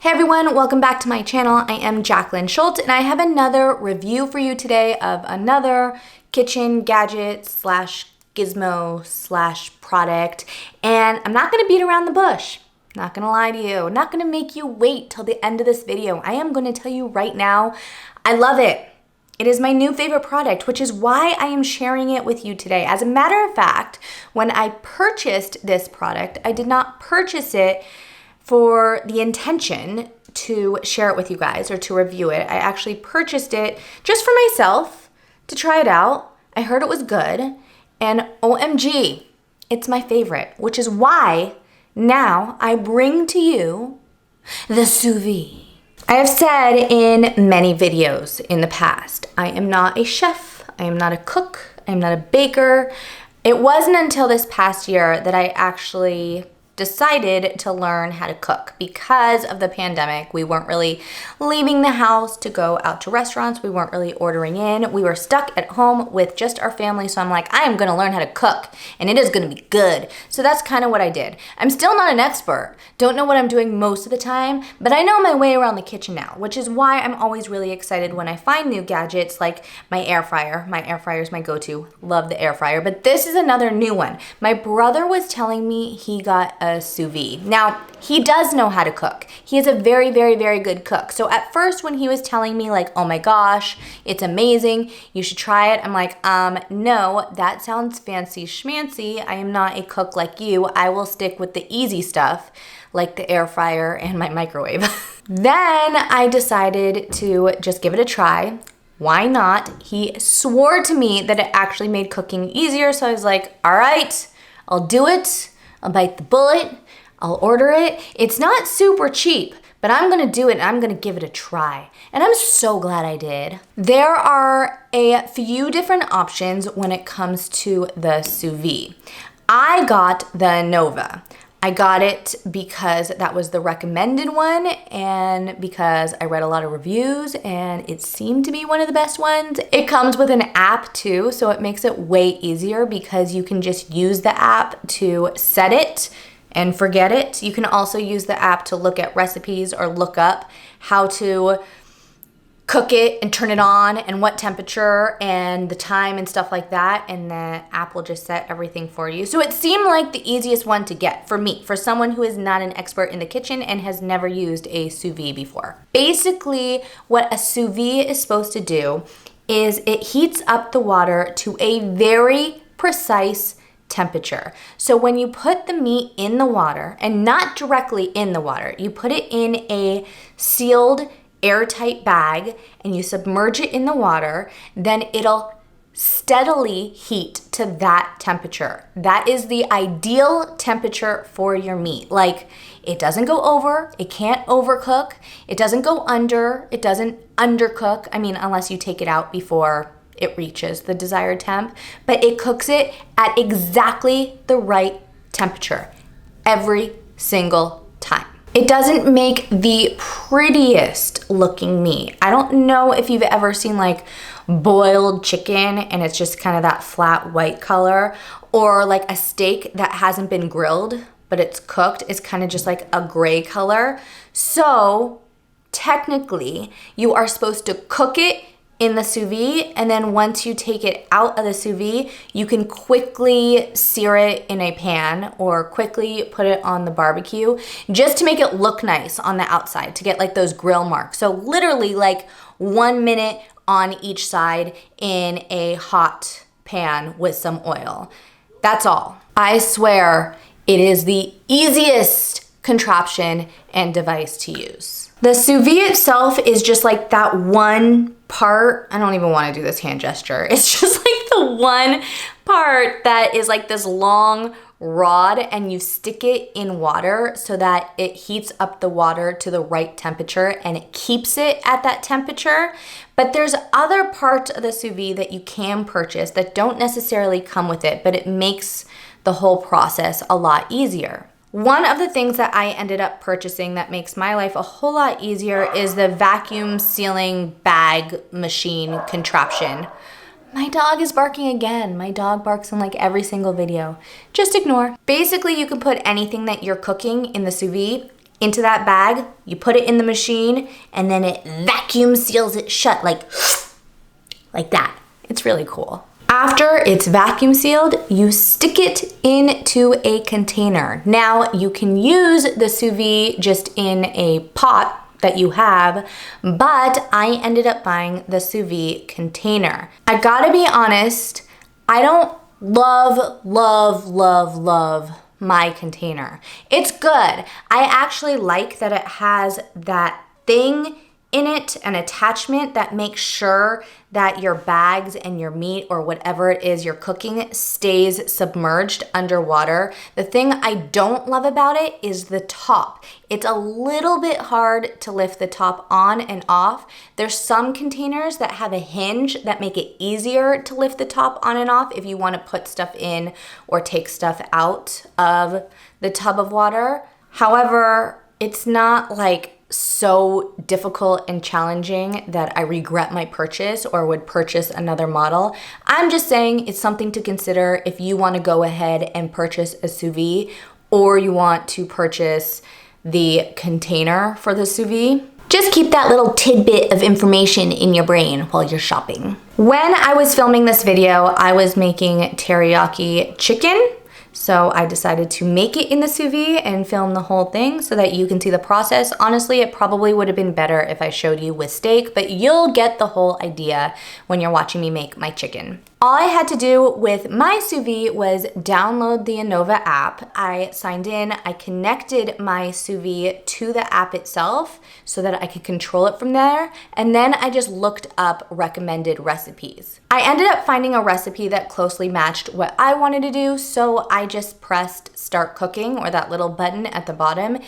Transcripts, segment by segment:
Hey everyone, welcome back to my channel. I am Jackelyn Shultz and I have another review for you today of another kitchen gadget slash gizmo slash product. And I'm not gonna beat around the bush. Not gonna lie to you. Not gonna make you wait till the end of this video. I am gonna tell you right now, I love it. It is my new favorite product, which is why I am sharing it with you today. As a matter of fact, when I purchased this product, I did not purchase it for the intention to share it with you guys or to review it. I actually purchased it just for myself to try it out. I heard it was good, and OMG, it's my favorite, which is why now I bring to you the Sous Vide. I have said in many videos in the past, I am not a chef, I am not a cook, I am not a baker. It wasn't until this past year that I actually decided to learn how to cook. Because of the pandemic, we weren't really leaving the house to go out to restaurants. We weren't really ordering in. We were stuck at home with just our family. So I'm like, I am gonna learn how to cook and it is gonna be good. So that's kind of what I did. I'm still not an expert. Don't know what I'm doing most of the time, but I know my way around the kitchen now, which is why I'm always really excited when I find new gadgets like my air fryer. My air fryer is my go-to. Love the air fryer, but this is another new one. My brother was telling me he got a sous vide. Now, he does know how to cook. He is a very, very, very good cook. So at first when he was telling me like, oh my gosh, it's amazing, you should try it, I'm like, no, that sounds fancy schmancy. I am not a cook like you. I will stick with the easy stuff like the air fryer and my microwave. Then I decided to just give it a try. Why not? He swore to me that it actually made cooking easier. So I was like, all right, I'll do it. I'll bite the bullet, I'll order it. It's not super cheap, but I'm gonna do it and I'm gonna give it a try. And I'm so glad I did. There are a few different options when it comes to the sous vide. I got the Anova. I got it because that was the recommended one and because I read a lot of reviews and it seemed to be one of the best ones. It comes with an app too, so it makes it way easier because you can just use the app to set it and forget it. You can also use the app to look at recipes or look up how to cook it and turn it on and what temperature and the time and stuff like that, and the app will just set everything for you. So it seemed like the easiest one to get for me, for someone who is not an expert in the kitchen and has never used a sous vide before. Basically, what a sous vide is supposed to do is it heats up the water to a very precise temperature. So when you put the meat in the water, and not directly in the water, you put it in a sealed airtight bag and you submerge it in the water, then it'll steadily heat to that temperature. That is the ideal temperature for your meat. Like, it doesn't go over, it can't overcook, it doesn't go under, it doesn't undercook. I mean, unless you take it out before it reaches the desired temp, but it cooks it at exactly the right temperature every single time. It doesn't make the prettiest looking meat. I don't know if you've ever seen like boiled chicken and it's just kind of that flat white color, or like a steak that hasn't been grilled but it's cooked. It's kind of just like a gray color. So technically you are supposed to cook it in the sous vide, and then once you take it out of the sous vide, you can quickly sear it in a pan or quickly put it on the barbecue just to make it look nice on the outside, to get like those grill marks. So literally like 1 minute on each side in a hot pan with some oil. That's all. I swear it is the easiest contraption and device to use. The sous vide itself is just like that one part. I don't even want to do this hand gesture. It's just like the one part that is like this long rod, and you stick it in water so that it heats up the water to the right temperature and it keeps it at that temperature. But there's other parts of the sous vide that you can purchase that don't necessarily come with it, but it makes the whole process a lot easier. One of the things that I ended up purchasing that makes my life a whole lot easier is the vacuum sealing bag machine contraption. My dog is barking again. My dog barks in like every single video. Just ignore. Basically, you can put anything that you're cooking in the sous vide into that bag, you put it in the machine, and then it vacuum seals it shut like that. It's really cool. After it's vacuum sealed, you stick it into a container. Now you can use the sous vide just in a pot that you have, but I ended up buying the sous vide container. I gotta be honest, I don't love my container. It's good. I actually like that it has that thing in it, an attachment that makes sure that your bags and your meat or whatever it is you're cooking stays submerged underwater. The thing I don't love about it is the top. It's a little bit hard to lift the top on and off. There's some containers that have a hinge that make it easier to lift the top on and off if you want to put stuff in or take stuff out of the tub of water. However, it's not like so difficult and challenging that I regret my purchase or would purchase another model. I'm just saying it's something to consider if you want to go ahead and purchase a sous vide or you want to purchase the container for the sous vide. Just keep that little tidbit of information in your brain while you're shopping. When I was filming this video, I was making teriyaki chicken. So I decided to make it in the sous vide and film the whole thing so that you can see the process. Honestly, it probably would have been better if I showed you with steak, but you'll get the whole idea when you're watching me make my chicken. All I had to do with my sous vide was download the Anova app. I signed in, I connected my sous vide to the app itself so that I could control it from there, and then I just looked up recommended recipes. I ended up finding a recipe that closely matched what I wanted to do, so I just pressed start cooking, or that little button at the bottom,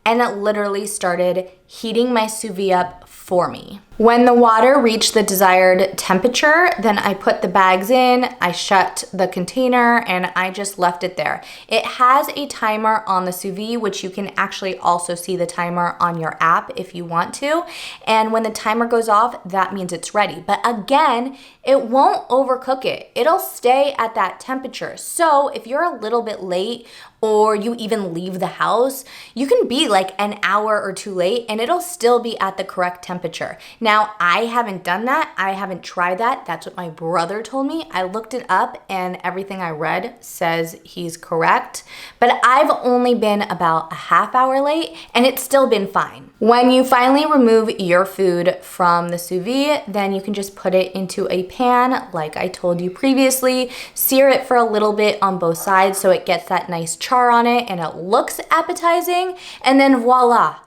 and it literally started heating my sous vide up for me. When the water reached the desired temperature, then I put the bags in, I shut the container, and I just left it there. It has a timer on the sous vide, which you can actually also see the timer on your app if you want to. And when the timer goes off, that means it's ready. But again, it won't overcook it. It'll stay at that temperature. So if you're a little bit late or you even leave the house, you can be like an hour or two late and it'll still be at the correct temperature. Now, I haven't done that. I haven't tried that. That's what my brother told me. I looked it up and everything I read says he's correct. But I've only been about a half hour late and it's still been fine. When you finally remove your food from the sous vide, then you can just put it into a pan, like I told you previously. Sear it for a little bit on both sides so it gets that nice char on it and it looks appetizing. And then voila,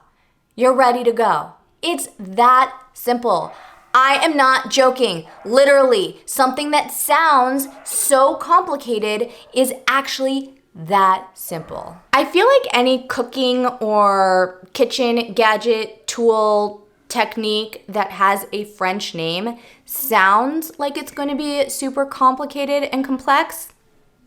you're ready to go. It's that simple. I am not joking. Literally, something that sounds so complicated is actually that simple. I feel like any cooking or kitchen gadget, tool, technique that has a French name sounds like it's going to be super complicated and complex.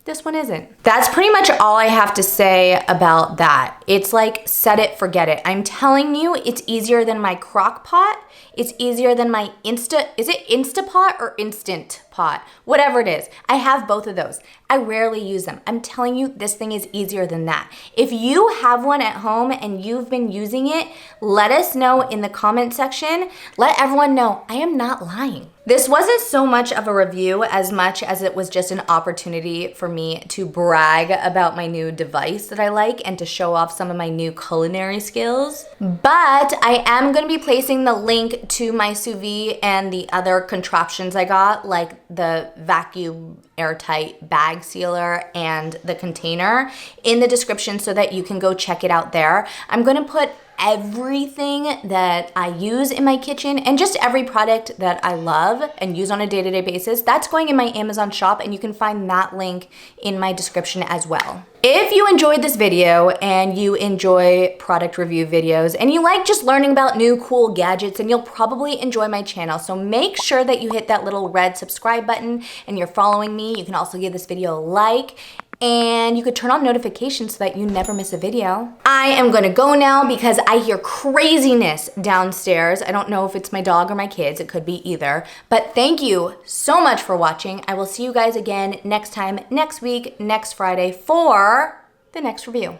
This one isn't. That's pretty much all I have to say about that. It's like set it, forget it. I'm telling you, it's easier than my crock pot. It's easier than my is it Instapot or Instant Pot? Whatever it is. I have both of those. I rarely use them. I'm telling you, this thing is easier than that. If you have one at home and you've been using it, let us know in the comment section. Let everyone know I am not lying. This wasn't so much of a review as much as it was just an opportunity for me to brag about my new device that I like and to show off some of my new culinary skills. But I am going to be placing the link to my sous vide and the other contraptions I got, like the vacuum airtight bag sealer and the container, in the description so that you can go check it out there. I'm going to put everything that I use in my kitchen and just every product that I love and use on a day-to-day basis. That's going in my Amazon shop and you can find that link in my description as well. If you enjoyed this video and you enjoy product review videos and you like just learning about new cool gadgets, and you'll probably enjoy my channel. So make sure that you hit that little red subscribe button and you're following me. You can also give this video a like. And you could turn on notifications so that you never miss a video. I am gonna go now because I hear craziness downstairs. I don't know if it's my dog or my kids, it could be either. But thank you so much for watching. I will see you guys again next time, next week, next Friday for the next review.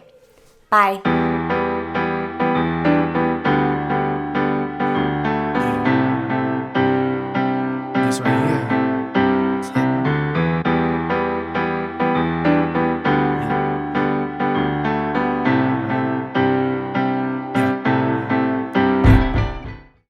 Bye. mess around.